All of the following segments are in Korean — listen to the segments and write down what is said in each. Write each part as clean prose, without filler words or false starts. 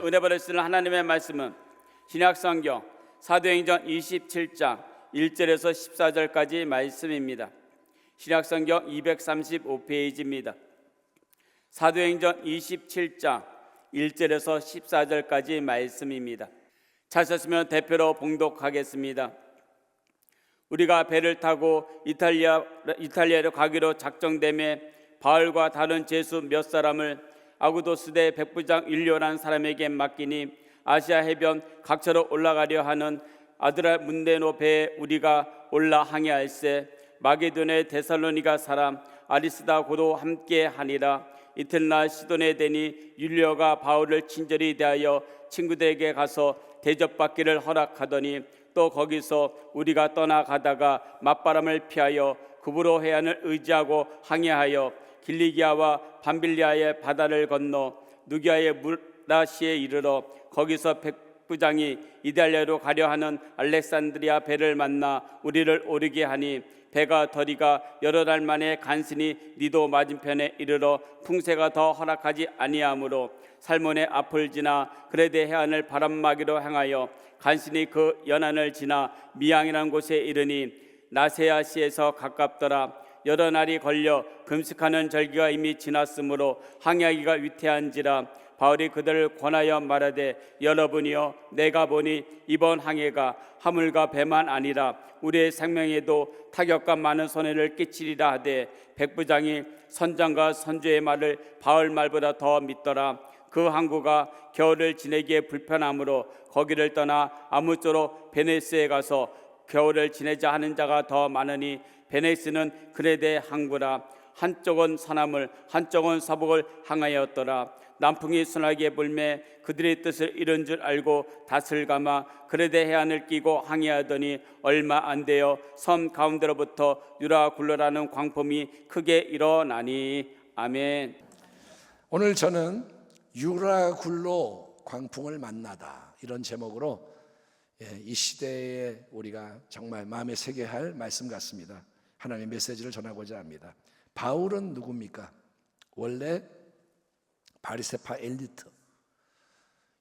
은혜 받으시는 하나님의 말씀은 신약성경 사도행전 27장 1절에서 14절까지 말씀입니다. 신약성경 235페이지입니다. 사도행전 27장 1절에서 14절까지 말씀입니다. 찾으시면 대표로 봉독하겠습니다. 우리가 배를 타고 이탈리아로 가기로 작정되매 바울과 다른 제수 몇 사람을 아구도스대 백부장 일료라는 사람에게 맡기니 아시아 해변 각처로 올라가려 하는 아드라 문데노 배에 우리가 올라 항해할세 마게도네 데살로니가 사람 아리스다 고도 함께 하니라. 이튿날 시돈에 되니 율리오가 바울을 친절히 대하여 친구들에게 가서 대접받기를 허락하더니 또 거기서 우리가 떠나가다가 맞바람을 피하여 구브로 해안을 의지하고 항해하여 길리기아와 밤빌리아의 바다를 건너 누기아의 무라시에 이르러 거기서 백부장이 이달리아로 가려 하는 알렉산드리아 배를 만나 우리를 오르게 하니 배가 더리가 여러 날 만에 간신히 니도 맞은편에 이르러 풍세가 더 허락하지 아니하므로 살몬의 앞을 지나 그레데 해안을 바람막이로 향하여 간신히 그 연안을 지나 미양이라는 곳에 이르니 나세아시에서 가깝더라. 여러 날이 걸려 금식하는 절기가 이미 지났으므로 항해하기가 위태한지라. 바울이 그들을 권하여 말하되 여러분이여 내가 보니 이번 항해가 화물과 배만 아니라 우리의 생명에도 타격과 많은 손해를 끼치리라 하되 백부장이 선장과 선조의 말을 바울 말보다 더 믿더라. 그 항구가 겨울을 지내기에 불편하므로 거기를 떠나 아무쪼록 베네스에 가서 겨울을 지내자 하는 자가 더 많으니 베네스는 그레데 항구라. 한쪽은 서남을 한쪽은 서북을 향하였더라. 남풍이 순하게 불매 그들의 뜻을 이룬 줄 알고 닷을 감아 그레데 해안을 끼고 항해하더니 얼마 안 되어 섬 가운데로부터 유라굴로라는 광풍이 크게 일어나니. 아멘. 오늘 저는 유라굴로 광풍을 만나다 이런 제목으로 이 시대에 우리가 정말 마음에 새게 할 말씀 같습니다. 하나님의 메시지를 전하고자 합니다. 바울은 누굽니까? 원래 바리새파 엘리트,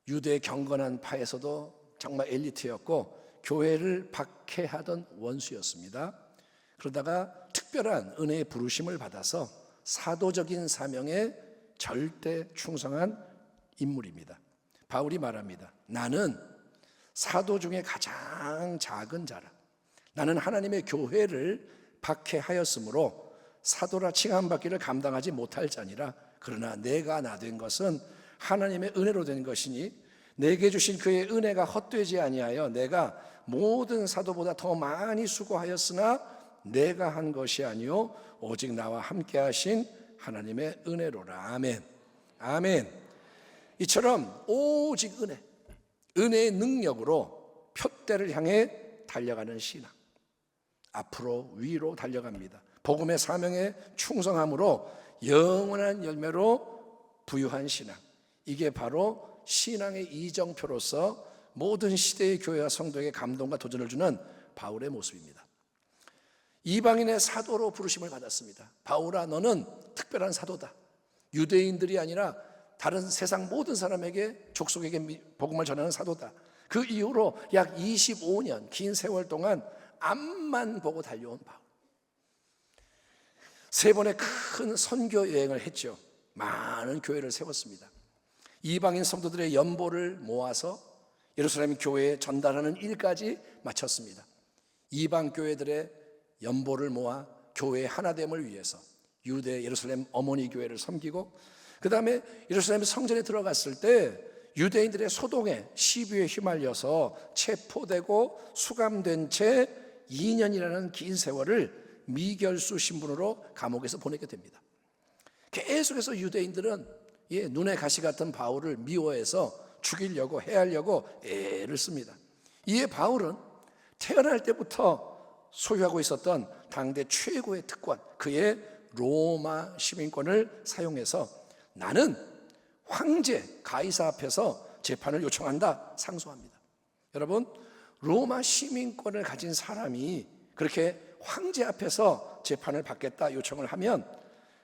유대의 경건한 파에서도 정말 엘리트였고 교회를 박해하던 원수였습니다. 그러다가 특별한 은혜의 부르심을 받아서 사도적인 사명에 절대 충성한 인물입니다. 바울이 말합니다. 나는 사도 중에 가장 작은 자라. 나는 하나님의 교회를 박해하였으므로 사도라 칭함받기를 감당하지 못할 자니라. 그러나 내가 나 된 것은 하나님의 은혜로 된 것이니 내게 주신 그의 은혜가 헛되지 아니하여 내가 모든 사도보다 더 많이 수고하였으나 내가 한 것이 아니요 오직 나와 함께 하신 하나님의 은혜로라. 아멘. 아멘. 이처럼 오직 은혜의 능력으로 표대를 향해 달려가는 신앙, 앞으로 위로 달려갑니다. 복음의 사명에 충성함으로 영원한 열매로 부유한 신앙, 이게 바로 신앙의 이정표로서 모든 시대의 교회와 성도에게 감동과 도전을 주는 바울의 모습입니다. 이방인의 사도로 부르심을 받았습니다. 바울아, 너는 특별한 사도다. 유대인들이 아니라 다른 세상 모든 사람에게, 족속에게 복음을 전하는 사도다. 그 이후로 약 25년 긴 세월 동안 앞만 보고 달려온 바울, 3번의 큰 선교 여행을 했죠. 많은 교회를 세웠습니다. 이방인 성도들의 연보를 모아서 예루살렘 교회에 전달하는 일까지 마쳤습니다. 이방 교회들의 연보를 모아 교회의 하나됨을 위해서 유대 예루살렘 어머니 교회를 섬기고, 그 다음에 예루살렘 성전에 들어갔을 때 유대인들의 소동에 시비에 휘말려서 체포되고 수감된 채 2년이라는 긴 세월을 미결수 신분으로 감옥에서 보내게 됩니다. 계속해서 유대인들은 눈에 가시 같은 바울을 미워해서 죽이려고 해하려고 애를 씁니다. 이에 바울은 태어날 때부터 소유하고 있었던 당대 최고의 특권, 그의 로마 시민권을 사용해서 나는 황제 가이사 앞에서 재판을 요청한다 상소합니다. 여러분, 로마 시민권을 가진 사람이 그렇게 황제 앞에서 재판을 받겠다 요청을 하면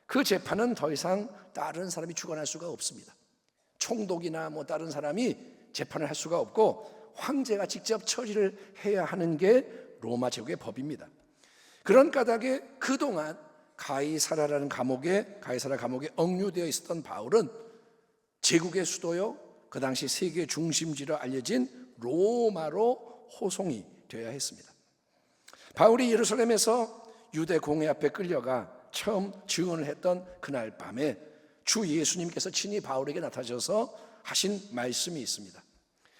그 재판은 더 이상 다른 사람이 주관할 수가 없습니다. 총독이나 뭐 다른 사람이 재판을 할 수가 없고 황제가 직접 처리를 해야 하는 게 로마 제국의 법입니다. 그런 까닭에 그동안 가이사라 감옥에 억류되어 있었던 바울은 제국의 수도요, 그 당시 세계 중심지로 알려진 로마로 호송이 되어야 했습니다. 바울이 예루살렘에서 유대 공회 앞에 끌려가 처음 증언을 했던 그날 밤에 주 예수님께서 친히 바울에게 나타나셔서 하신 말씀이 있습니다.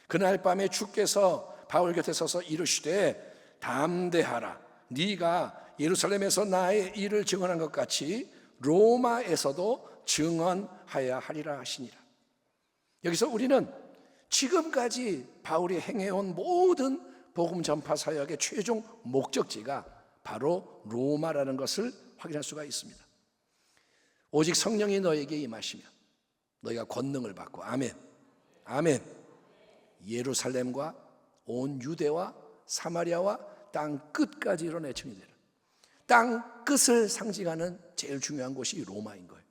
그날 밤에 주께서 바울 곁에 서서 이르시되 담대하라, 네가 예루살렘에서 나의 일을 증언한 것 같이 로마에서도 증언하여야 하리라 하시니라. 여기서 우리는 지금까지 바울이 행해온 모든 복음 전파 사역의 최종 목적지가 바로 로마라는 것을 확인할 수가 있습니다. 오직 성령이 너에게 임하시면 너희가 권능을 받고, 아멘, 아멘, 예루살렘과 온 유대와 사마리아와 땅 끝까지 이뤄내 증이되라. 땅 끝을 상징하는 제일 중요한 곳이 로마인 거예요.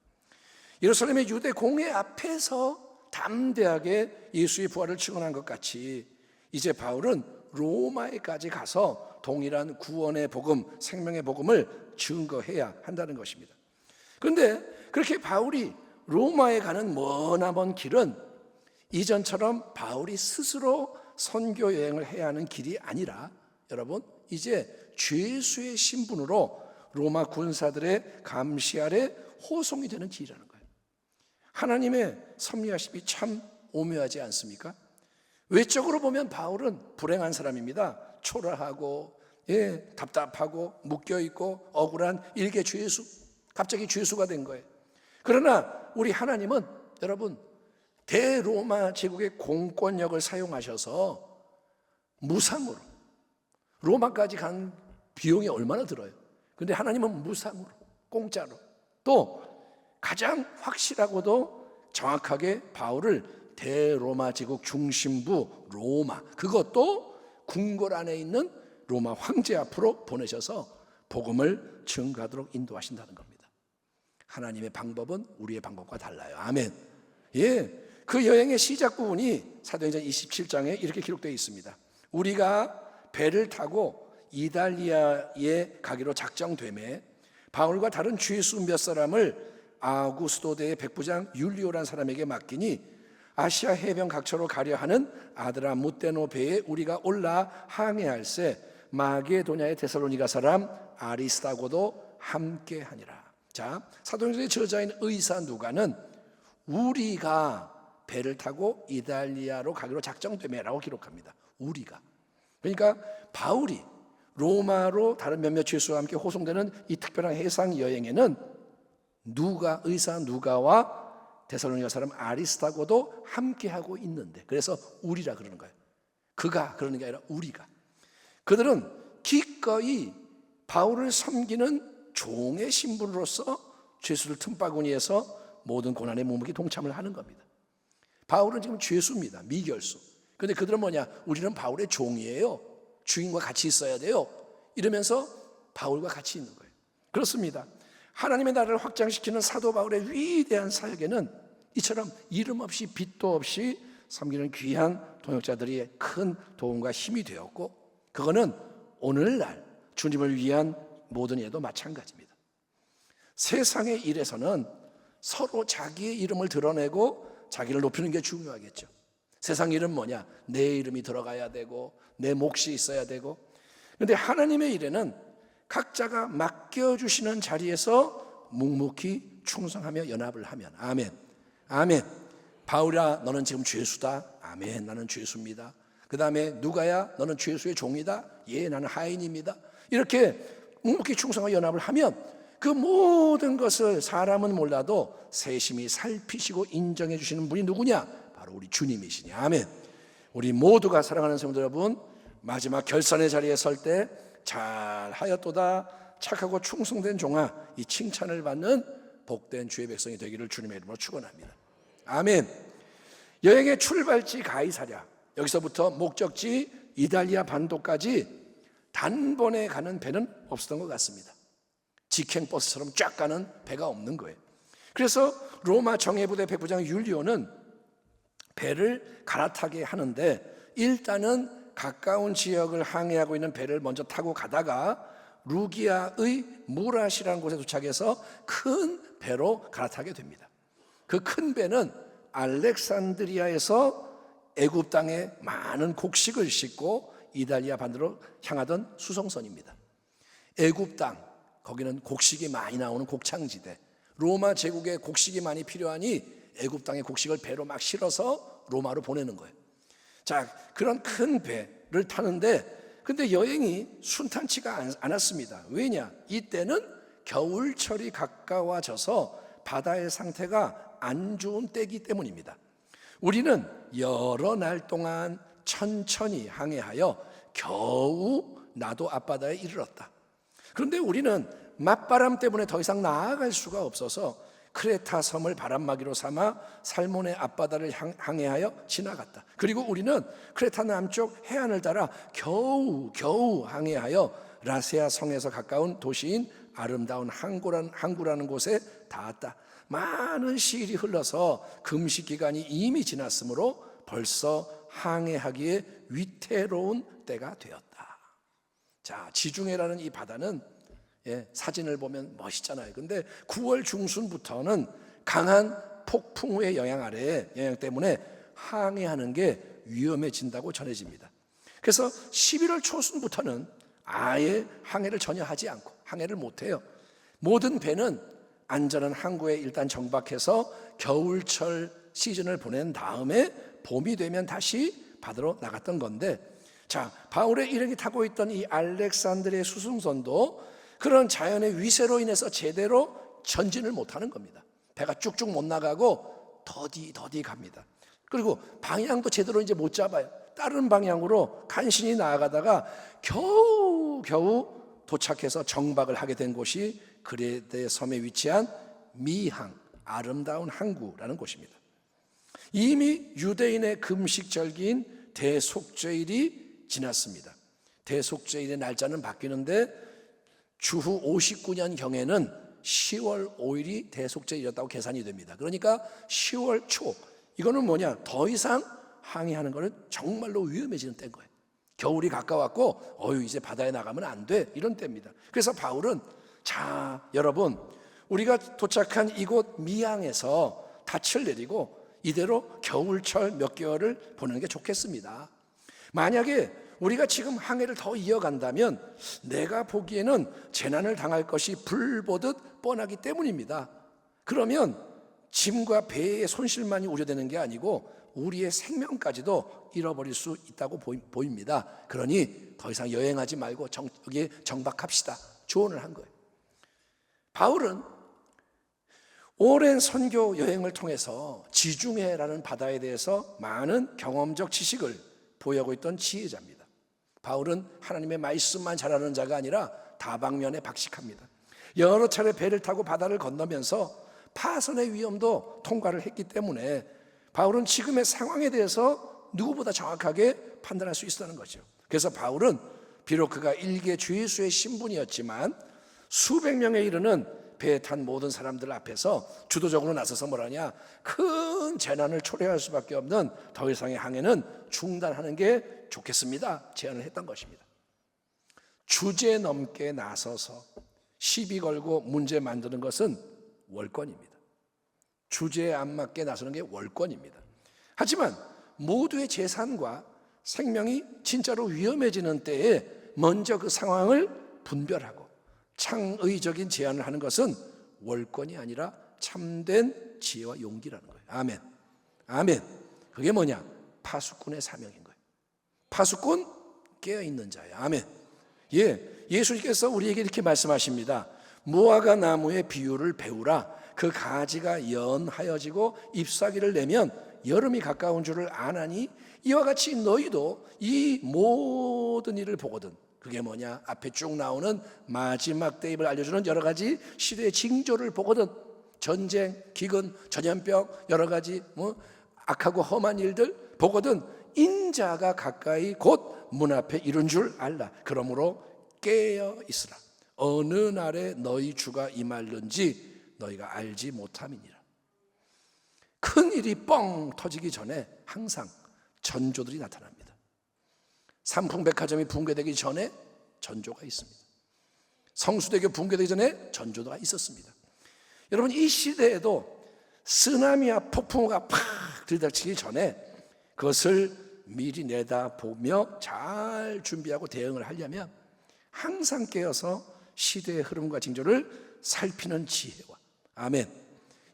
예루살렘의 유대 공회 앞에서 담대하게 예수의 부활을 증언한 것 같이 이제 바울은 로마에까지 가서 동일한 구원의 복음, 생명의 복음을 증거해야 한다는 것입니다. 그런데 그렇게 바울이 로마에 가는 머나먼 길은 이전처럼 바울이 스스로 선교 여행을 해야 하는 길이 아니라, 여러분, 이제 죄수의 신분으로 로마 군사들의 감시 아래 호송이 되는 길이라는 거예요. 하나님의 섭리하심이 참 오묘하지 않습니까? 외적으로 보면 바울은 불행한 사람입니다. 초라하고, 답답하고 묶여있고 억울한 일개 죄수, 갑자기 죄수가 된 거예요. 그러나 우리 하나님은, 여러분, 대로마 제국의 공권력을 사용하셔서 무상으로, 로마까지 간 비용이 얼마나 들어요? 근데 하나님은 무상으로, 공짜로, 또 가장 확실하고도 정확하게 바울을 대로마 제국 중심부 로마, 그것도 궁궐 안에 있는 로마 황제 앞으로 보내셔서 복음을 증거하도록 인도하신다는 겁니다. 하나님의 방법은 우리의 방법과 달라요. 아멘. 그 여행의 시작 부분이 사도행전 27장에 이렇게 기록되어 있습니다. 우리가 배를 타고 이달리아에 가기로 작정되매 바울과 다른 죄수 몇 사람을 아구스도대의 백부장 율리오라는 사람에게 맡기니 아시아 해변 각처로 가려 하는 아드라무테노 배에 우리가 올라 항해할새 마게도냐의 데살로니가 사람 아리스다고도 함께하니라. 자, 사도행전의 저자인 의사 누가는 우리가 배를 타고 이달리아로 가기로 작정되매라고 기록합니다. 우리가. 그러니까 바울이 로마로 다른 몇몇 죄수와 함께 호송되는 이 특별한 해상 여행에는 의사 누가와 데살로니가 사람 아리스다고도 함께하고 있는데, 그래서 우리라 그러는 거예요. 그가 그러는 게 아니라 우리가. 그들은 기꺼이 바울을 섬기는 종의 신분으로서 죄수를 틈바구니에서 모든 고난의 묵묵히 동참을 하는 겁니다. 바울은 지금 죄수입니다. 미결수. 그런데 그들은 뭐냐? 우리는 바울의 종이에요. 주인과 같이 있어야 돼요. 이러면서 바울과 같이 있는 거예요. 그렇습니다. 하나님의 나라를 확장시키는 사도 바울의 위대한 사역에는 이처럼 이름 없이 빛도 없이 섬기는 귀한 동역자들이 큰 도움과 힘이 되었고, 그거는 오늘날 주님을 위한 모든 일에도 마찬가지입니다. 세상의 일에서는 서로 자기의 이름을 드러내고 자기를 높이는 게 중요하겠죠. 세상 일은 뭐냐? 내 이름이 들어가야 되고 내 몫이 있어야 되고. 그런데 하나님의 일에는 각자가 맡겨주시는 자리에서 묵묵히 충성하며 연합을 하면, 아멘, 아멘. 바울아, 너는 지금 죄수다. 아멘, 나는 죄수입니다. 그 다음에 누가야, 너는 죄수의 종이다. 예, 나는 하인입니다. 이렇게 묵묵히 충성하여 연합을 하면 그 모든 것을 사람은 몰라도 세심히 살피시고 인정해 주시는 분이 누구냐? 바로 우리 주님이시니. 아멘. 우리 모두가 사랑하는 성도 여러분, 마지막 결산의 자리에 설 때 잘하였도다 착하고 충성된 종아, 이 칭찬을 받는 복된 주의 백성이 되기를 주님의 이름으로 축원합니다. 아멘. 여행의 출발지 가이사랴, 여기서부터 목적지 이달리아 반도까지 단번에 가는 배는 없었던 것 같습니다. 직행버스처럼 쫙 가는 배가 없는 거예요. 그래서 로마 정예부대 백부장 율리오는 배를 갈아타게 하는데 일단은 가까운 지역을 항해하고 있는 배를 먼저 타고 가다가 루기아의 무랏이라는 곳에 도착해서 큰 배로 갈아타게 됩니다. 그 큰 배는 알렉산드리아에서 애굽 땅에 많은 곡식을 싣고 이달리아 반도로 향하던 수송선입니다. 애굽 땅, 거기는 곡식이 많이 나오는 곡창지대, 로마 제국에 곡식이 많이 필요하니 애굽 땅에 곡식을 배로 막 실어서 로마로 보내는 거예요. 자, 그런 큰 배를 타는데 근데 여행이 순탄치가 않았습니다. 왜냐? 이때는 겨울철이 가까워져서 바다의 상태가 안 좋은 때이기 때문입니다. 우리는 여러 날 동안 천천히 항해하여 겨우 나도 앞바다에 이르렀다. 그런데 우리는 맞바람 때문에 더 이상 나아갈 수가 없어서 크레타 섬을 바람막이로 삼아 살몬의 앞바다를 항해하여 지나갔다. 그리고 우리는 크레타 남쪽 해안을 따라 겨우 항해하여 라세아 성에서 가까운 도시인 아름다운 항구라는 곳에 닿았다. 많은 시일이 흘러서 금식 기간이 이미 지났으므로 벌써 항해하기에 위태로운 때가 되었다. 자, 지중해라는 이 바다는 사진을 보면 멋있잖아요. 근데 9월 중순부터는 강한 폭풍우의 영향 때문에 항해하는 게 위험해진다고 전해집니다. 그래서 11월 초순부터는 아예 항해를 전혀 하지 않고 항해를 못해요. 모든 배는 안전한 항구에 일단 정박해서 겨울철 시즌을 보낸 다음에 봄이 되면 다시 바다로 나갔던 건데, 자, 바울의 일행이 타고 있던 이 알렉산드리아 수송선도 그런 자연의 위세로 인해서 제대로 전진을 못하는 겁니다. 배가 쭉쭉 못 나가고 더디 갑니다. 그리고 방향도 제대로 이제 못 잡아요. 다른 방향으로 간신히 나아가다가 겨우 도착해서 정박을 하게 된 곳이 그레데 섬에 위치한 미항, 아름다운 항구라는 곳입니다. 이미 유대인의 금식절기인 대속죄일이 지났습니다. 대속죄일의 날짜는 바뀌는데 주후 59년경에는 10월 5일이 대속죄일이었다고 계산이 됩니다. 그러니까 10월 초, 이거는 뭐냐, 더 이상 항해하는 거는 정말로 위험해지는 때인 거예요. 겨울이 가까웠고 이제 바다에 나가면 안 돼, 이런 때입니다. 그래서 바울은, 자, 여러분, 우리가 도착한 이곳 미항에서 닻을 내리고 이대로 겨울철 몇 개월을 보내는 게 좋겠습니다. 만약에 우리가 지금 항해를 더 이어간다면 내가 보기에는 재난을 당할 것이 불보듯 뻔하기 때문입니다. 그러면 짐과 배의 손실만이 우려되는 게 아니고 우리의 생명까지도 잃어버릴 수 있다고 보입니다. 그러니 더 이상 여행하지 말고 여기에 정박합시다, 조언을 한 거예요. 바울은 오랜 선교 여행을 통해서 지중해라는 바다에 대해서 많은 경험적 지식을 보유하고 있던 지혜자입니다. 바울은 하나님의 말씀만 잘하는 자가 아니라 다방면에 박식합니다. 여러 차례 배를 타고 바다를 건너면서 파선의 위험도 통과를 했기 때문에 바울은 지금의 상황에 대해서 누구보다 정확하게 판단할 수 있었다는 거죠. 그래서 바울은 비록 그가 일개 주예수의 신분이었지만 수백 명에 이르는 배에 탄 모든 사람들 앞에서 주도적으로 나서서 뭐라냐, 큰 재난을 초래할 수밖에 없는 더 이상의 항해는 중단하는 게 좋겠습니다, 제안을 했던 것입니다. 주제 넘게 나서서 시비 걸고 문제 만드는 것은 월권입니다. 주제에 안 맞게 나서는 게 월권입니다. 하지만 모두의 재산과 생명이 진짜로 위험해지는 때에 먼저 그 상황을 분별하고 창의적인 제안을 하는 것은 월권이 아니라 참된 지혜와 용기라는 거예요. 아멘. 아멘. 그게 뭐냐? 파수꾼의 사명인 거예요. 파수꾼, 깨어있는 자예요. 아멘. 예수님께서 우리에게 이렇게 말씀하십니다. 무화과 나무의 비유를 배우라. 그 가지가 연하여지고 잎사귀를 내면 여름이 가까운 줄을 아나니 이와 같이 너희도 이 모든 일을 보거든. 그게 뭐냐? 앞에 쭉 나오는 마지막 때임을 알려주는 여러 가지 시대의 징조를 보거든. 전쟁, 기근, 전염병, 여러 가지 악하고 험한 일들 보거든. 인자가 가까이 곧 문 앞에 이른 줄 알라. 그러므로 깨어 있으라. 어느 날에 너희 주가 임할는지 너희가 알지 못함이니라. 큰 일이 뻥 터지기 전에 항상 전조들이 나타납니다. 삼풍백화점이 붕괴되기 전에 전조가 있습니다. 성수대교 붕괴되기 전에 전조가 있었습니다. 여러분, 이 시대에도 쓰나미와 폭풍우가 팍 들이닥치기 전에 그것을 미리 내다보며 잘 준비하고 대응을 하려면 항상 깨어서 시대의 흐름과 징조를 살피는 지혜와, 아멘,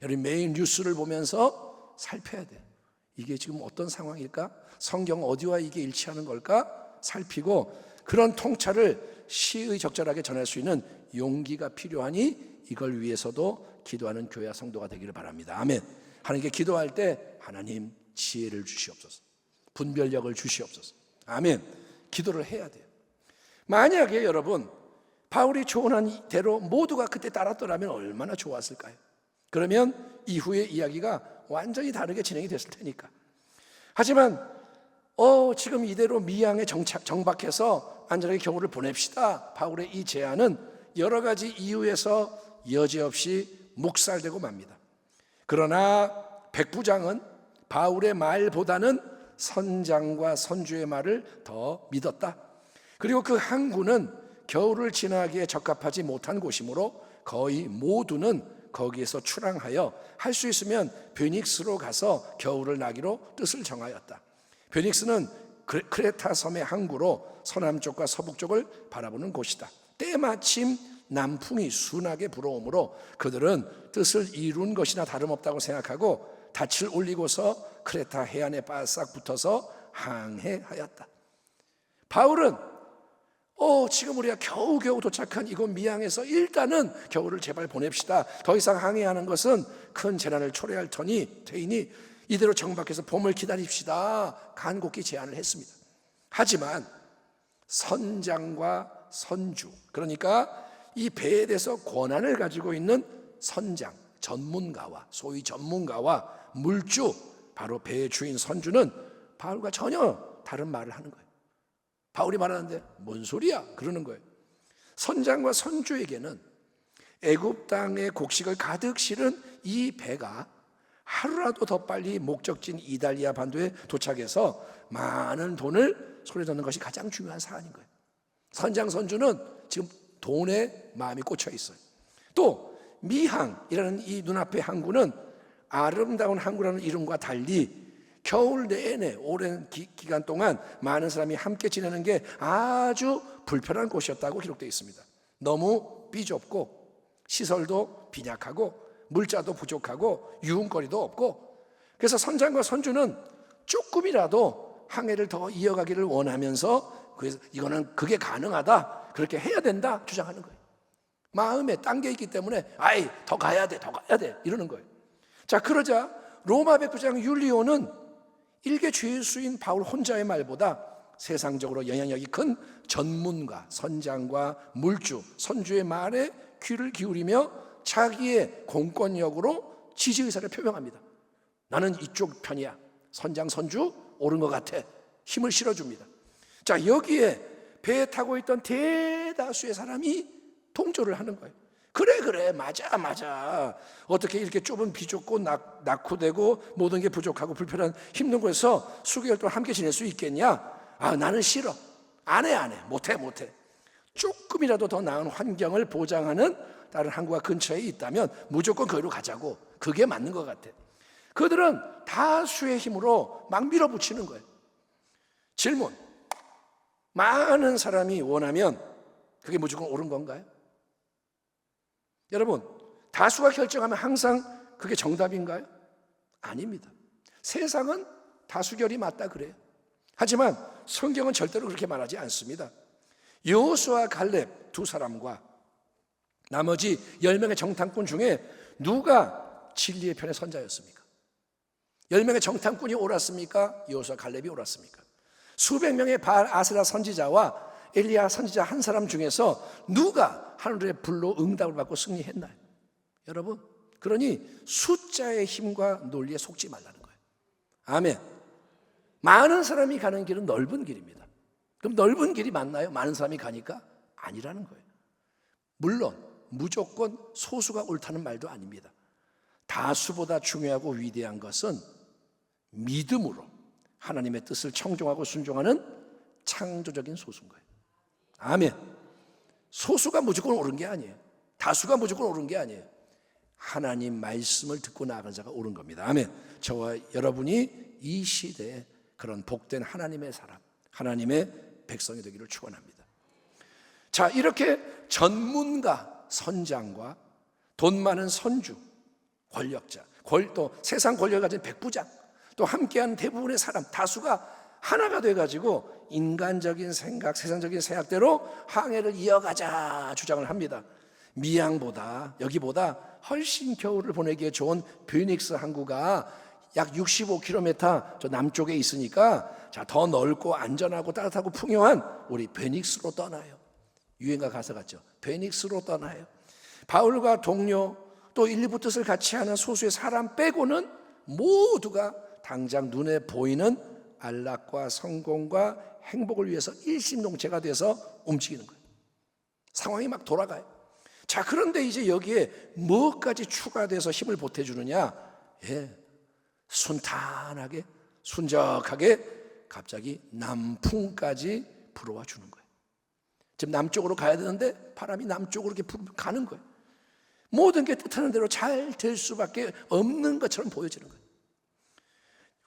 여러분 매일 뉴스를 보면서 살펴야 돼요. 이게 지금 어떤 상황일까? 성경 어디와 이게 일치하는 걸까? 살피고 그런 통찰을 시의 적절하게 전할 수 있는 용기가 필요하니 이걸 위해서도 기도하는 교회와 성도가 되기를 바랍니다. 아멘. 하나님께 기도할 때 하나님 지혜를 주시옵소서, 분별력을 주시옵소서. 아멘. 기도를 해야 돼요. 만약에 여러분 바울이 조언한 대로 모두가 그때 따랐더라면 얼마나 좋았을까요? 그러면 이후의 이야기가 완전히 다르게 진행이 됐을 테니까. 하지만 지금 이대로 미양에 정박해서 안전하게 겨울을 보냅시다. 바울의 이 제안은 여러 가지 이유에서 여지없이 묵살되고 맙니다. 그러나 백부장은 바울의 말보다는 선장과 선주의 말을 더 믿었다. 그리고 그 항구는 겨울을 지나기에 적합하지 못한 곳이므로 거의 모두는 거기에서 출항하여 할 수 있으면 베닉스로 가서 겨울을 나기로 뜻을 정하였다. 베닉스는 크레타 섬의 항구로 서남쪽과 서북쪽을 바라보는 곳이다. 때마침 남풍이 순하게 불어오므로 그들은 뜻을 이룬 것이나 다름없다고 생각하고 닻을 올리고서 크레타 해안에 바싹 붙어서 항해하였다. 바울은 지금 우리가 겨우겨우 도착한 이곳 미양에서 일단은 겨울을 제발 보냅시다. 더 이상 항해하는 것은 큰 재난을 초래할 테이니 이대로 정박해서 봄을 기다립시다. 간곡히 제안을 했습니다. 하지만 선장과 선주, 그러니까 이 배에 대해서 권한을 가지고 있는 선장, 전문가와 소위 전문가와 물주, 바로 배의 주인 선주는 바울과 전혀 다른 말을 하는 거예요. 바울이 말하는데 뭔 소리야? 그러는 거예요. 선장과 선주에게는 애굽 땅의 곡식을 가득 실은 이 배가 하루라도 더 빨리 목적지인 이달리아 반도에 도착해서 많은 돈을 손에 넣는 것이 가장 중요한 사안인 거예요. 선장 선주는 지금 돈에 마음이 꽂혀 있어요. 또 미항이라는 이 눈앞의 항구는 아름다운 항구라는 이름과 달리 겨울 내내 오랜 기간 동안 많은 사람이 함께 지내는 게 아주 불편한 곳이었다고 기록되어 있습니다. 너무 삐좁고 시설도 빈약하고 물자도 부족하고 유흥거리도 없고, 그래서 선장과 선주는 조금이라도 항해를 더 이어가기를 원하면서 그래서 이거는 그게 가능하다, 그렇게 해야 된다 주장하는 거예요. 마음에 딴 게 있기 때문에 더 가야 돼 이러는 거예요. 자, 그러자 로마 백부장 율리오는 일개 죄수인 바울 혼자의 말보다 세상적으로 영향력이 큰 전문가, 선장과 물주, 선주의 말에 귀를 기울이며 자기의 공권력으로 지지의사를 표명합니다. 나는 이쪽 편이야. 선장, 선주 옳은 것 같아. 힘을 실어줍니다. 자, 여기에 배에 타고 있던 대다수의 사람이 동조를 하는 거예요. 그래 맞아. 어떻게 이렇게 좁은 비좁고 낙후되고 모든 게 부족하고 불편한 힘든 곳에서 수개월 동안 함께 지낼 수 있겠냐? 나는 싫어. 안 해. 못해. 조금이라도 더 나은 환경을 보장하는 다른 항구가 근처에 있다면 무조건 거기로 가자고. 그게 맞는 것 같아. 그들은 다수의 힘으로 막 밀어붙이는 거예요. 질문: 많은 사람이 원하면 그게 무조건 옳은 건가요? 여러분, 다수가 결정하면 항상 그게 정답인가요? 아닙니다. 세상은 다수결이 맞다 그래요. 하지만 성경은 절대로 그렇게 말하지 않습니다. 여호수아와 갈렙 두 사람과 나머지 10명의 정탐꾼 중에 누가 진리의 편의 선자였습니까? 10명의 정탐꾼이 옳았습니까? 여호수아 갈렙이 옳았습니까? 수백 명의 바알 아세라 선지자와 엘리야 선지자 한 사람 중에서 누가 하늘의 불로 응답을 받고 승리했나요? 여러분, 그러니 숫자의 힘과 논리에 속지 말라는 거예요. 아멘. 많은 사람이 가는 길은 넓은 길입니다. 그럼 넓은 길이 맞나요? 많은 사람이 가니까? 아니라는 거예요. 물론 무조건 소수가 옳다는 말도 아닙니다. 다수보다 중요하고 위대한 것은 믿음으로 하나님의 뜻을 청종하고 순종하는 창조적인 소수인 거예요. 아멘. 소수가 무조건 옳은 게 아니에요. 다수가 무조건 옳은 게 아니에요. 하나님 말씀을 듣고 나아가는 자가 옳은 겁니다. 아멘. 저와 여러분이 이 시대에 그런 복된 하나님의 사람, 하나님의 백성이 되기를 축원합니다. 자, 이렇게 전문가, 선장과 돈 많은 선주, 권력자, 또 세상 권력을 가진 백부장, 또 함께하는 대부분의 사람, 다수가 하나가 돼가지고 인간적인 생각, 세상적인 생각대로 항해를 이어가자 주장을 합니다. 미양보다, 여기보다 훨씬 겨울을 보내기에 좋은 피닉스 항구가 약 65km 저 남쪽에 있으니까 자, 더 넓고 안전하고 따뜻하고 풍요한 우리 베닉스로 떠나요. 유행가 가사 같죠. 베닉스로 떠나요. 바울과 동료 또 일부 뜻을 같이 하는 소수의 사람 빼고는 모두가 당장 눈에 보이는 안락과 성공과 행복을 위해서 일심동체가 돼서 움직이는 거예요. 상황이 막 돌아가요. 자, 그런데 이제 여기에 뭐까지 추가돼서 힘을 보태주느냐? 순탄하게, 순적하게 갑자기 남풍까지 불어와 주는 거예요. 지금 남쪽으로 가야 되는데 바람이 남쪽으로 이렇게 가는 거예요. 모든 게 뜻하는 대로 잘 될 수밖에 없는 것처럼 보여지는 거예요.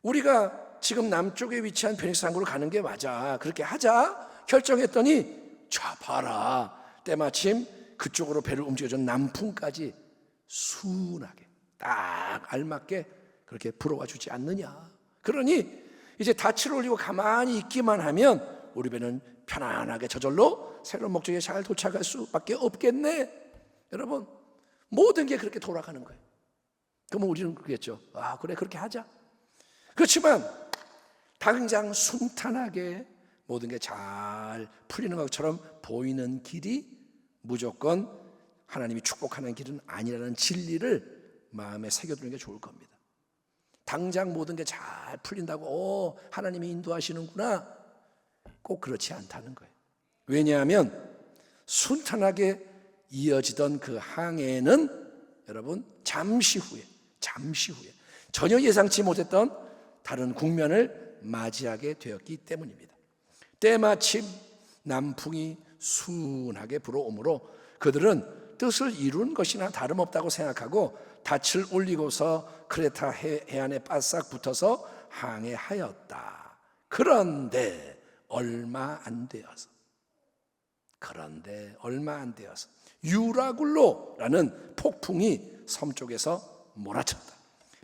우리가 지금 남쪽에 위치한 베닉스 항구로 가는 게 맞아, 그렇게 하자 결정했더니 자, 봐라, 때마침 그쪽으로 배를 움직여준 남풍까지 순하게 딱 알맞게 그렇게 불어와 주지 않느냐. 그러니 이제 닻을 올리고 가만히 있기만 하면 우리 배는 편안하게 저절로 새로운 목적에 잘 도착할 수밖에 없겠네. 여러분, 모든 게 그렇게 돌아가는 거예요. 그러면 우리는 그러겠죠. 아, 그래, 그렇게 하자. 그렇지만 당장 순탄하게 모든 게 잘 풀리는 것처럼 보이는 길이 무조건 하나님이 축복하는 길은 아니라는 진리를 마음에 새겨두는 게 좋을 겁니다. 당장 모든 게 잘 풀린다고 하나님이 인도하시는구나, 꼭 그렇지 않다는 거예요. 왜냐하면 순탄하게 이어지던 그 항해는 여러분 잠시 후에 전혀 예상치 못했던 다른 국면을 맞이하게 되었기 때문입니다. 때마침 남풍이 순하게 불어오므로 그들은 뜻을 이룬 것이나 다름없다고 생각하고 닻을 올리고서 크레타 해안에 바싹 붙어서 항해하였다. 그런데 얼마 안 되어서 유라굴로라는 폭풍이 섬 쪽에서 몰아쳤다.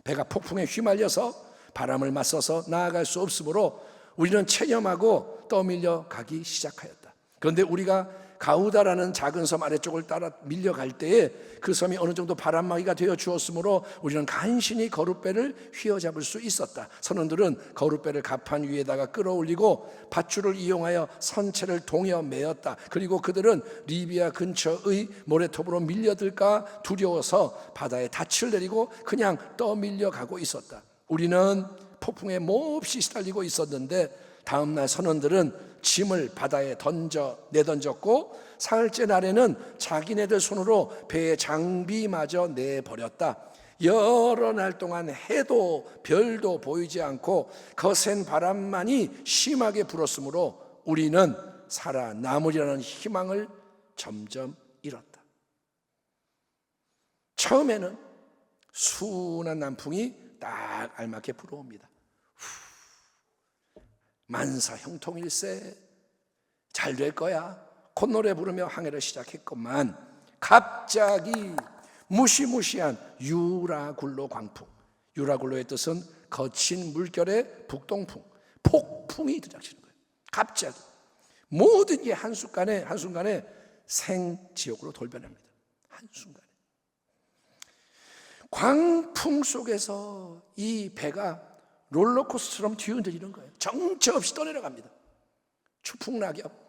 배가 폭풍에 휘말려서 바람을 맞서서 나아갈 수 없으므로 우리는 체념하고 떠밀려 가기 시작하였다. 그런데 우리가 가우다라는 작은 섬 아래쪽을 따라 밀려갈 때에 그 섬이 어느 정도 바람막이가 되어 주었으므로 우리는 간신히 거룻배를 휘어잡을 수 있었다. 선원들은 거룻배를 갑판 위에다가 끌어올리고 밧줄을 이용하여 선체를 동여 메었다. 그리고 그들은 리비아 근처의 모래톱으로 밀려들까 두려워서 바다에 닻을 내리고 그냥 떠밀려 가고 있었다. 우리는 폭풍에 몹시 시달리고 있었는데 다음날 선원들은 짐을 바다에 내던졌고 사흘째 날에는 자기네들 손으로 배의 장비마저 내버렸다. 여러 날 동안 해도 별도 보이지 않고 거센 바람만이 심하게 불었으므로 우리는 살아남으리라는 희망을 점점 잃었다. 처음에는 순한 남풍이 딱 알맞게 불어옵니다. 만사 형통일세, 잘 될 거야, 콧노래 부르며 항해를 시작했건만 갑자기 무시무시한 유라굴로 광풍, 유라굴로의 뜻은 거친 물결의 북동풍, 폭풍이 들이닥치는 거예요. 갑자기 모든 게 한순간에 생지옥으로 돌변합니다. 한순간에 광풍 속에서 이 배가 롤러코스터처럼 뒤흔들리는 거예요. 정처 없이 떠내려갑니다. 추풍낙엽.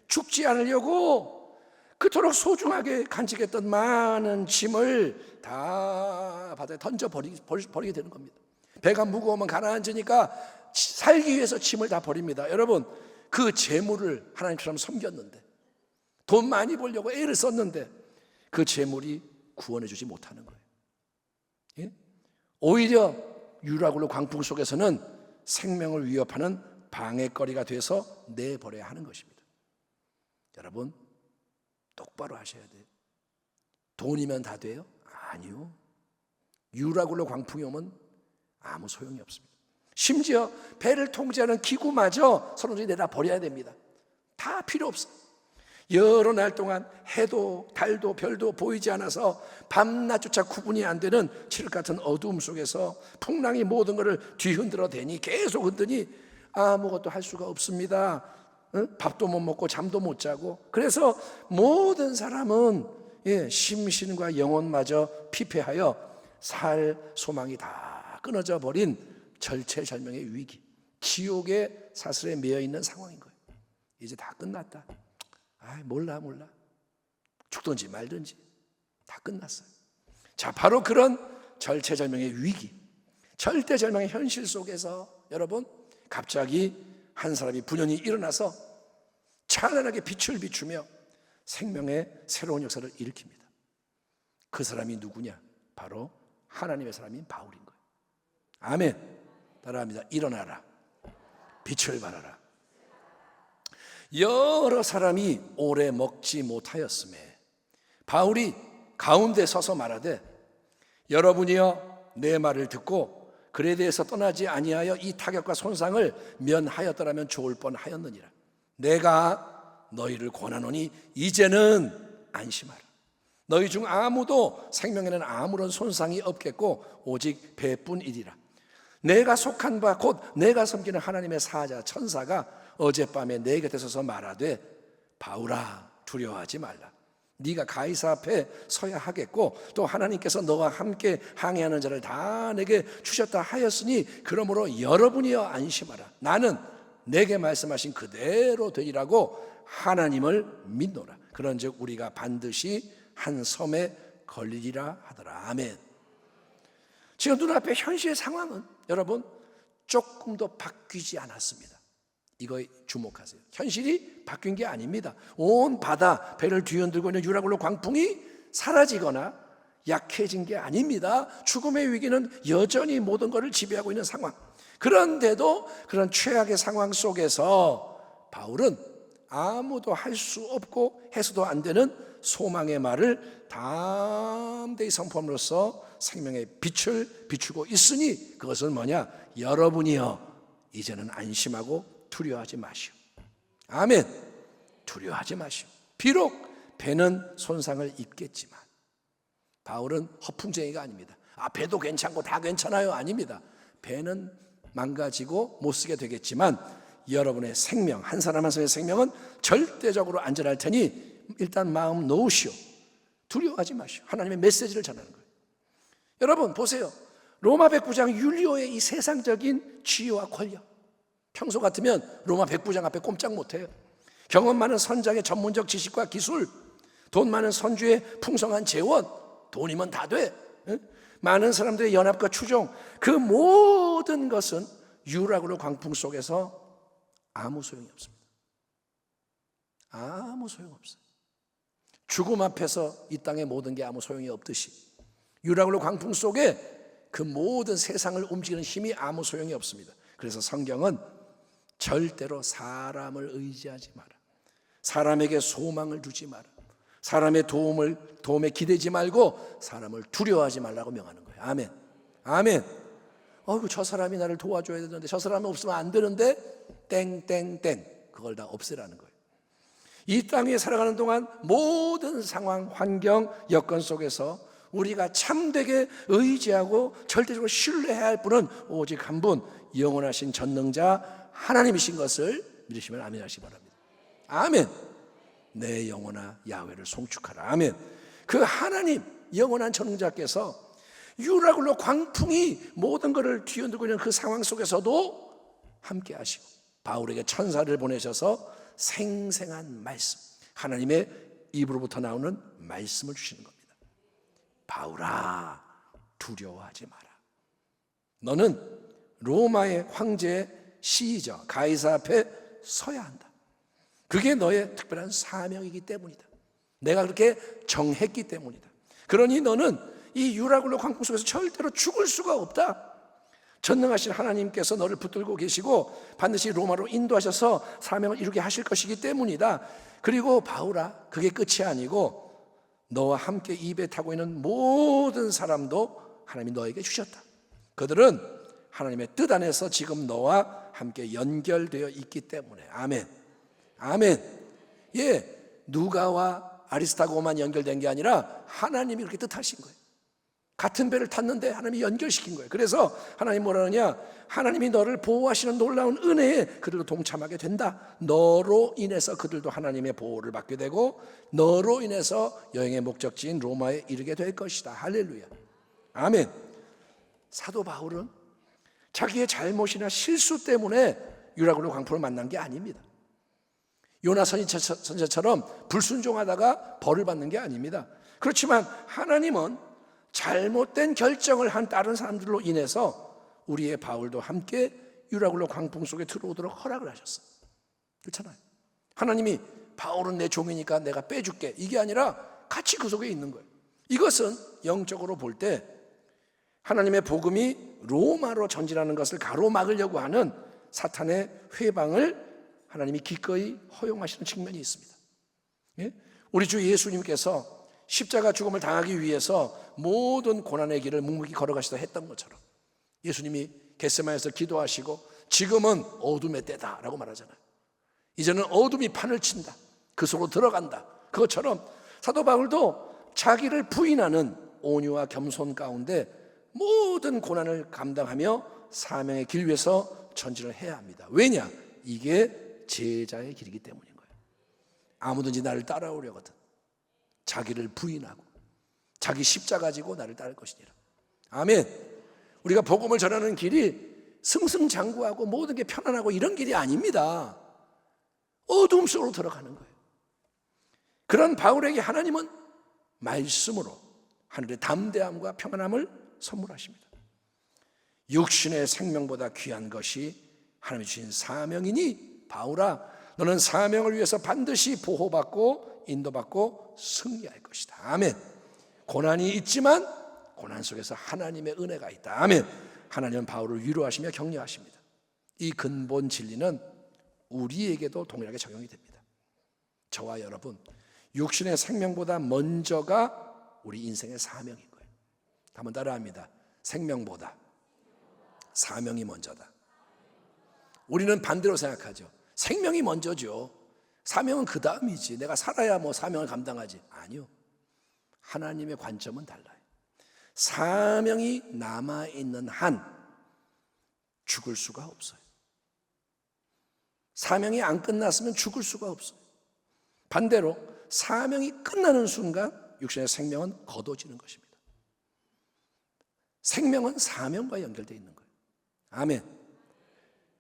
죽지 않으려고 그토록 소중하게 간직했던 많은 짐을 다 바다에 던져버리게 되는 겁니다. 배가 무거우면 가라앉으니까 살기 위해서 짐을 다 버립니다. 여러분, 그 재물을 하나님처럼 섬겼는데, 돈 많이 벌려고 애를 썼는데 그 재물이 구원해 주지 못하는 거예요. 예? 오히려 유라굴로 광풍 속에서는 생명을 위협하는 방해거리가 돼서 내버려야 하는 것입니다. 여러분, 똑바로 하셔야 돼요. 돈이면 다 돼요? 아니요. 유라굴로 광풍이 오면 아무 소용이 없습니다. 심지어 배를 통제하는 기구마저 서로들이 내다 버려야 됩니다. 다 필요 없어. 여러 날 동안 해도 달도 별도 보이지 않아서 밤낮조차 구분이 안 되는 칠흑 같은 어두움 속에서 풍랑이 모든 것을 뒤흔들어 대니 계속 흔드니 아무것도 할 수가 없습니다. 밥도 못 먹고 잠도 못 자고, 그래서 모든 사람은 심신과 영혼마저 피폐하여 살 소망이 다 끊어져 버린 절체절명의 위기, 지옥의 사슬에 매여 있는 상황인 거예요. 이제 다 끝났다. 몰라 죽든지 말든지 다 끝났어요. 자, 바로 그런 절체절명의 위기, 절대절명의 현실 속에서 여러분, 갑자기 한 사람이 분연히 일어나서 찬란하게 빛을 비추며 생명의 새로운 역사를 일으킵니다. 그 사람이 누구냐? 바로 하나님의 사람인 바울인 거예요. 아멘. 따라합니다. 일어나라, 빛을 발하라. 여러 사람이 오래 먹지 못하였음에 바울이 가운데 서서 말하되, 여러분이여 내 말을 듣고 글에 대해서 떠나지 아니하여 이 타격과 손상을 면하였더라면 좋을 뻔하였느니라. 내가 너희를 권하노니 이제는 안심하라. 너희 중 아무도 생명에는 아무런 손상이 없겠고 오직 배뿐이리라. 내가 속한 바 곧 내가 섬기는 하나님의 사자 천사가 어젯밤에 내 곁에 서서 말하되, 바울아 두려워하지 말라. 네가 가이사 앞에 서야 하겠고 또 하나님께서 너와 함께 항해하는 자를 다 내게 주셨다 하였으니 그러므로 여러분이여 안심하라. 나는 내게 말씀하신 그대로 되리라고 하나님을 믿노라. 그런즉 우리가 반드시 한 섬에 걸리리라 하더라. 아멘. 지금 눈앞에 현실의 상황은 여러분 조금도 바뀌지 않았습니다. 이거에 주목하세요. 현실이 바뀐 게 아닙니다. 온 바다, 배를 뒤흔들고 있는 유라굴로 광풍이 사라지거나 약해진 게 아닙니다. 죽음의 위기는 여전히 모든 것을 지배하고 있는 상황. 그런데도 그런 최악의 상황 속에서 바울은 아무도 할 수 없고 해서도 안 되는 소망의 말을 담대히 선포함으로써 생명의 빛을 비추고 있으니, 그것은 뭐냐? 여러분이여 이제는 안심하고 두려워하지 마시오. 아멘. 두려워하지 마시오. 비록 배는 손상을 입겠지만, 바울은 허풍쟁이가 아닙니다. 배도 괜찮고 다 괜찮아요, 아닙니다. 배는 망가지고 못 쓰게 되겠지만 여러분의 생명, 한 사람 한 사람의 생명은 절대적으로 안전할 테니 일단 마음 놓으시오. 두려워하지 마시오. 하나님의 메시지를 전하는 거예요. 여러분 보세요. 로마 백부장 율리오의 이 세상적인 지위와 권력, 평소 같으면 로마 백부장 앞에 꼼짝 못해요. 경험 많은 선장의 전문적 지식과 기술, 돈 많은 선주의 풍성한 재원, 돈이면 다 돼. 많은 사람들의 연합과 추종, 그 모든 것은 유라굴로 광풍 속에서 아무 소용이 없습니다. 아무 소용없어요. 죽음 앞에서 이 땅의 모든 게 아무 소용이 없듯이 유라굴로 광풍 속에 그 모든 세상을 움직이는 힘이 아무 소용이 없습니다. 그래서 성경은 절대로 사람을 의지하지 마라. 사람에게 소망을 두지 마라. 사람의 도움에 기대지 말고 사람을 두려워하지 말라고 명하는 거예요. 아멘. 아멘. 저 사람이 나를 도와줘야 되는데, 저 사람이 없으면 안 되는데, 땡땡땡, 그걸 다 없애라는 거예요. 이 땅에 살아가는 동안 모든 상황, 환경, 여건 속에서 우리가 참되게 의지하고 절대적으로 신뢰해야 할 분은 오직 한 분, 영원하신 전능자 하나님이신 것을 믿으시면 아멘 하시기 바랍니다. 아멘. 내 영혼아 야훼를 송축하라. 아멘. 그 하나님, 영원한 전능자께서 유라굴로 광풍이 모든 것을 뒤흔들고 있는 그 상황 속에서도 함께 하시고 바울에게 천사를 보내셔서 생생한 말씀, 하나님의 입으로부터 나오는 말씀을 주시는 겁니다. 바울아 두려워하지 마라. 너는 로마의 황제의 시이저 가이사 앞에 서야 한다. 그게 너의 특별한 사명이기 때문이다. 내가 그렇게 정했기 때문이다. 그러니 너는 이 유라굴로 광풍 속에서 절대로 죽을 수가 없다. 전능하신 하나님께서 너를 붙들고 계시고 반드시 로마로 인도하셔서 사명을 이루게 하실 것이기 때문이다. 그리고 바울아, 그게 끝이 아니고 너와 함께 입에 타고 있는 모든 사람도 하나님이 너에게 주셨다. 그들은 하나님의 뜻 안에서 지금 너와 함께 연결되어 있기 때문에. 아멘. 아멘. 예, 누가와 아리스타고만 연결된 게 아니라 하나님이 그렇게 뜻하신 거예요. 같은 배를 탔는데 하나님이 연결시킨 거예요. 그래서 하나님 뭐라 하느냐, 하나님이 너를 보호하시는 놀라운 은혜에 그들도 동참하게 된다. 너로 인해서 그들도 하나님의 보호를 받게 되고 너로 인해서 여행의 목적지인 로마에 이르게 될 것이다. 할렐루야. 아멘. 사도 바울은 자기의 잘못이나 실수 때문에 유라굴로 광풍을 만난 게 아닙니다. 요나 선지자처럼 불순종하다가 벌을 받는 게 아닙니다. 그렇지만 하나님은 잘못된 결정을 한 다른 사람들로 인해서 우리의 바울도 함께 유라굴로 광풍 속에 들어오도록 허락을 하셨어요. 그렇잖아요. 하나님이 바울은 내 종이니까 내가 빼줄게, 이게 아니라 같이 그 속에 있는 거예요. 이것은 영적으로 볼 때 하나님의 복음이 로마로 전진하는 것을 가로막으려고 하는 사탄의 회방을 하나님이 기꺼이 허용하시는 측면이 있습니다. 예? 우리 주 예수님께서 십자가 죽음을 당하기 위해서 모든 고난의 길을 묵묵히 걸어가시다 했던 것처럼 예수님이 겟세마네에서 기도하시고 지금은 어둠의 때다라고 말하잖아요. 이제는 어둠이 판을 친다, 그 속으로 들어간다. 그것처럼 사도 바울도 자기를 부인하는 온유와 겸손 가운데 모든 고난을 감당하며 사명의 길 위에서 전진을 해야 합니다. 왜냐? 이게 제자의 길이기 때문인 거예요. 아무든지 나를 따라오려거든 자기를 부인하고 자기 십자가 지고 나를 따를 것이니라. 아멘. 우리가 복음을 전하는 길이 승승장구하고 모든 게 편안하고 이런 길이 아닙니다. 어둠 속으로 들어가는 거예요. 그런 바울에게 하나님은 말씀으로 하늘의 담대함과 평안함을 선물하십니다. 육신의 생명보다 귀한 것이 하나님이 주신 사명이니 바울아, 너는 사명을 위해서 반드시 보호받고 인도받고 승리할 것이다. 아멘. 고난이 있지만 고난 속에서 하나님의 은혜가 있다. 아멘. 하나님은 바울을 위로하시며 격려하십니다. 이 근본 진리는 우리에게도 동일하게 적용이 됩니다. 저와 여러분, 육신의 생명보다 먼저가 우리 인생의 사명인 거예요. 한번 따라합니다. 생명보다 사명이 먼저다. 우리는 반대로 생각하죠. 생명이 먼저죠. 사명은 그 다음이지. 내가 살아야 뭐 사명을 감당하지. 아니요. 하나님의 관점은 달라요. 사명이 남아있는 한 죽을 수가 없어요. 사명이 안 끝났으면 죽을 수가 없어요. 반대로 사명이 끝나는 순간 육신의 생명은 거둬지는 것입니다. 생명은 사명과 연결되어 있는 거예요. 아멘.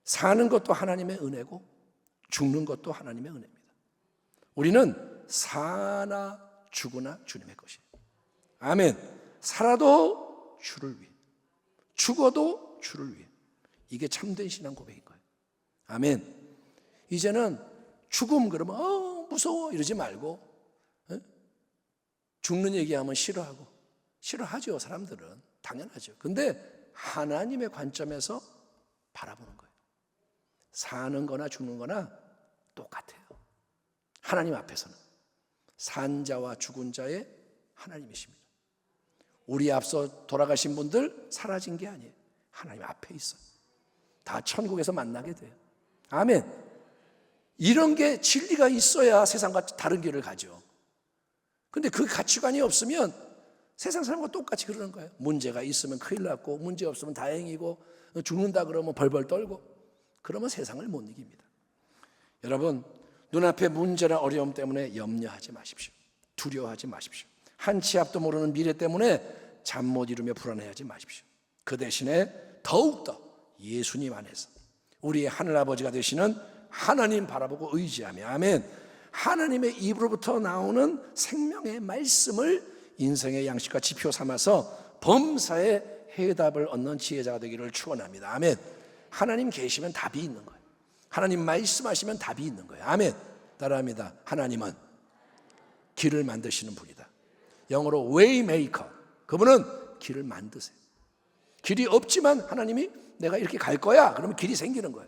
사는 것도 하나님의 은혜고 죽는 것도 하나님의 은혜입니다. 우리는 사나 죽으나 주님의 것이에요. 아멘. 살아도 주를 위해, 죽어도 주를 위해. 이게 참된 신앙 고백인 거예요. 아멘. 이제는 죽음 그러면 무서워 이러지 말고, 죽는 얘기하면 싫어하고, 싫어하죠. 사람들은 당연하죠. 근데 하나님의 관점에서 바라보는 거예요. 사는 거나 죽는 거나 똑같아요. 하나님 앞에서는 산 자와 죽은 자의 하나님이십니다. 우리 앞서 돌아가신 분들 사라진 게 아니에요. 하나님 앞에 있어요. 다 천국에서 만나게 돼요. 아멘. 이런 게 진리가 있어야 세상과 다른 길을 가죠. 근데 그 가치관이 없으면 세상 사람과 똑같이 그러는 거예요. 문제가 있으면 큰일 났고, 문제 없으면 다행이고, 죽는다 그러면 벌벌 떨고, 그러면 세상을 못 이깁니다. 여러분, 눈앞에 문제나 어려움 때문에 염려하지 마십시오. 두려워하지 마십시오. 한 치 앞도 모르는 미래 때문에 잠 못 이루며 불안해하지 마십시오. 그 대신에 더욱더 예수님 안에서 우리의 하늘아버지가 되시는 하나님 바라보고 의지하며, 아멘. 하나님의 입으로부터 나오는 생명의 말씀을 인생의 양식과 지표 삼아서 범사에 해답을 얻는 지혜자가 되기를 축원합니다. 아멘. 하나님 계시면 답이 있는 거예요. 하나님 말씀하시면 답이 있는 거예요. 아멘. 따라합니다. 하나님은 길을 만드시는 분이다. 영어로 waymaker, 그분은 길을 만드세요. 길이 없지만 하나님이 내가 이렇게 갈 거야. 그러면 길이 생기는 거예요.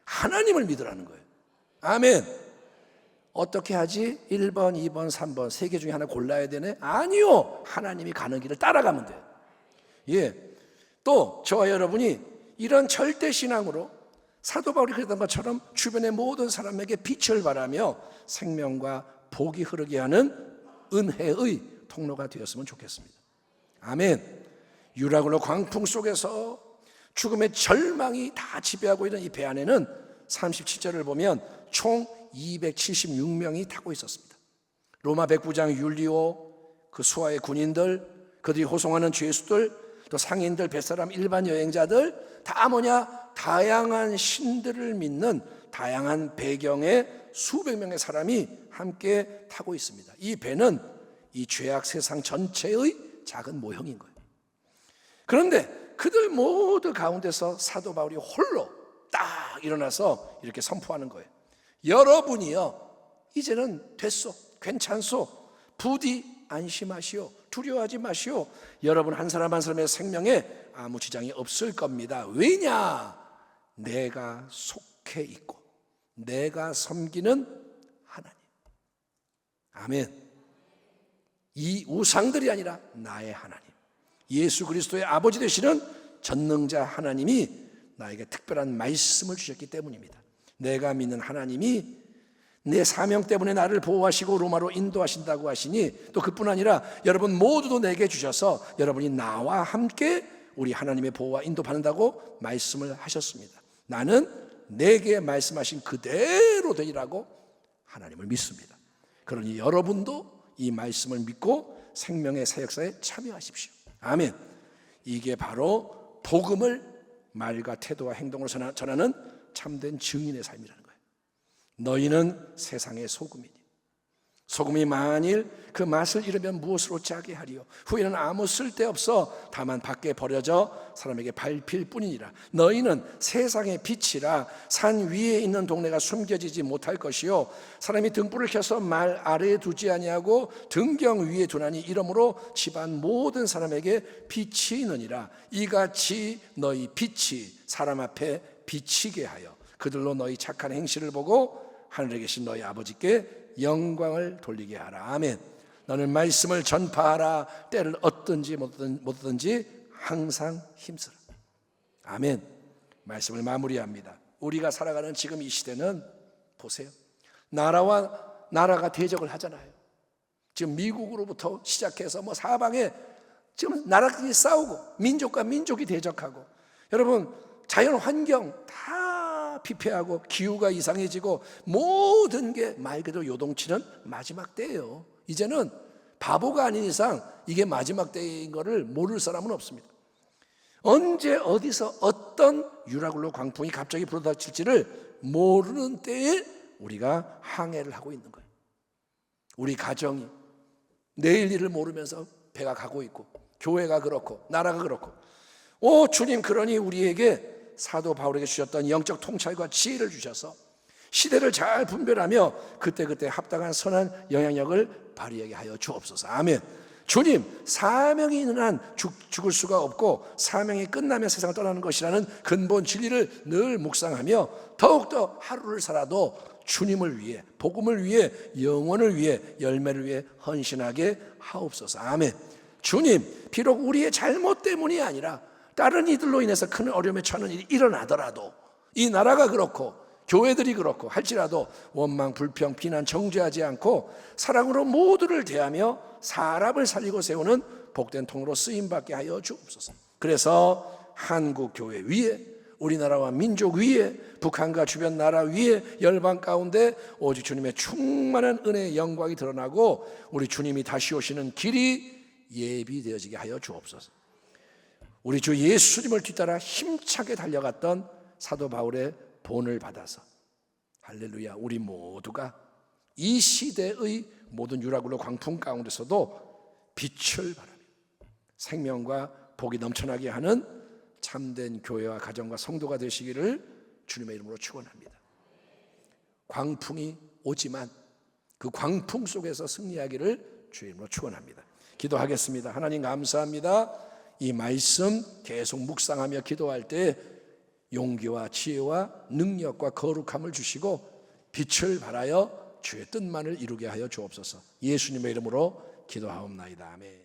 하나님을 믿으라는 거예요. 아멘. 어떻게 하지? 1번, 2번, 3번 세 개 중에 하나 골라야 되네? 아니요. 하나님이 가는 길을 따라가면 돼요. 예. 또 저와 여러분이 이런 절대 신앙으로 사도 바울이 그랬던 것처럼 주변의 모든 사람에게 빛을 발하며 생명과 복이 흐르게 하는 은혜의 통로가 되었으면 좋겠습니다. 아멘. 유라굴로 광풍 속에서 죽음의 절망이 다 지배하고 있는 이 배 안에는 37절을 보면 총 276명이 타고 있었습니다. 로마 백부장 율리오, 그 수하의 군인들, 그들이 호송하는 죄수들, 또 상인들, 뱃사람, 일반 여행자들 다 뭐냐? 다양한 신들을 믿는 다양한 배경의 수백 명의 사람이 함께 타고 있습니다. 이 배는 이 죄악 세상 전체의 작은 모형인 거예요. 그런데 그들 모두 가운데서 사도 바울이 홀로 딱 일어나서 이렇게 선포하는 거예요. 여러분이요, 이제는 됐소, 괜찮소, 부디 안심하시오, 두려워하지 마시오. 여러분 한 사람 한 사람의 생명에 아무 지장이 없을 겁니다. 왜냐? 내가 속해 있고 내가 섬기는 하나님. 아멘. 이 우상들이 아니라 나의 하나님, 예수 그리스도의 아버지 되시는 전능자 하나님이 나에게 특별한 말씀을 주셨기 때문입니다. 내가 믿는 하나님이 내 사명 때문에 나를 보호하시고 로마로 인도하신다고 하시니, 또 그뿐 아니라 여러분 모두도 내게 주셔서 여러분이 나와 함께 우리 하나님의 보호와 인도받는다고 말씀을 하셨습니다. 나는 내게 말씀하신 그대로 되리라고 하나님을 믿습니다. 그러니 여러분도 이 말씀을 믿고 생명의 사역사에 참여하십시오. 아멘. 이게 바로 복음을 말과 태도와 행동으로 전하는 참된 증인의 삶이라는 거예요. 너희는 세상의 소금이니 소금이 만일 그 맛을 잃으면 무엇으로 짜게 하리요? 후에는 아무 쓸데없어 다만 밖에 버려져 사람에게 밟힐 뿐이니라. 너희는 세상의 빛이라. 산 위에 있는 동네가 숨겨지지 못할 것이요, 사람이 등불을 켜서 말 아래에 두지 아니하고 등경 위에 두나니 이러므로 집안 모든 사람에게 빛이 있느니라. 이같이 너희 빛이 사람 앞에 비치게 하여 그들로 너희 착한 행실을 보고 하늘에 계신 너희 아버지께 영광을 돌리게 하라. 아멘. 너는 말씀을 전파하라. 때를 얻든지 못 얻든지 항상 힘쓰라. 아멘. 말씀을 마무리합니다. 우리가 살아가는 지금 이 시대는 보세요. 나라가 대적을 하잖아요. 지금 미국으로부터 시작해서 사방에 지금 나라끼리 싸우고 민족과 민족이 대적하고, 여러분 자연 환경 다 피폐하고 기후가 이상해지고 모든 게 말 그대로 요동치는 마지막 때예요. 이제는 바보가 아닌 이상 이게 마지막 때인 것을 모를 사람은 없습니다. 언제 어디서 어떤 유라굴로 광풍이 갑자기 불어닥칠지를 모르는 때에 우리가 항해를 하고 있는 거예요. 우리 가정이 내일 일을 모르면서 배가 가고 있고, 교회가 그렇고 나라가 그렇고, 주님, 그러니 우리에게 사도 바울에게 주셨던 영적 통찰과 지혜를 주셔서 시대를 잘 분별하며 그때그때 합당한 선한 영향력을 발휘하게 하여 주옵소서. 아멘. 주님, 사명이 있는 한 죽을 수가 없고 사명이 끝나면 세상을 떠나는 것이라는 근본 진리를 늘 묵상하며 더욱더 하루를 살아도 주님을 위해, 복음을 위해, 영혼을 위해, 열매를 위해 헌신하게 하옵소서. 아멘. 주님, 비록 우리의 잘못 때문이 아니라 다른 이들로 인해서 큰 어려움에 처하는 일이 일어나더라도, 이 나라가 그렇고 교회들이 그렇고 할지라도 원망, 불평, 비난, 정죄하지 않고 사랑으로 모두를 대하며 사람을 살리고 세우는 복된 통으로 쓰임받게 하여 주옵소서. 그래서 한국 교회 위에, 우리나라와 민족 위에, 북한과 주변 나라 위에, 열방 가운데 오직 주님의 충만한 은혜의 영광이 드러나고 우리 주님이 다시 오시는 길이 예비되어지게 하여 주옵소서. 우리 주 예수님을 뒤따라 힘차게 달려갔던 사도 바울의 본을 받아서, 할렐루야, 우리 모두가 이 시대의 모든 유라굴로 광풍 가운데서도 빛을 발하며 생명과 복이 넘쳐나게 하는 참된 교회와 가정과 성도가 되시기를 주님의 이름으로 축원합니다. 광풍이 오지만 그 광풍 속에서 승리하기를 주의 이름으로 축원합니다. 기도하겠습니다. 하나님 감사합니다. 이 말씀 계속 묵상하며 기도할 때 용기와 지혜와 능력과 거룩함을 주시고 빛을 발하여 주의 뜻만을 이루게 하여 주옵소서. 예수님의 이름으로 기도하옵나이다. 아멘.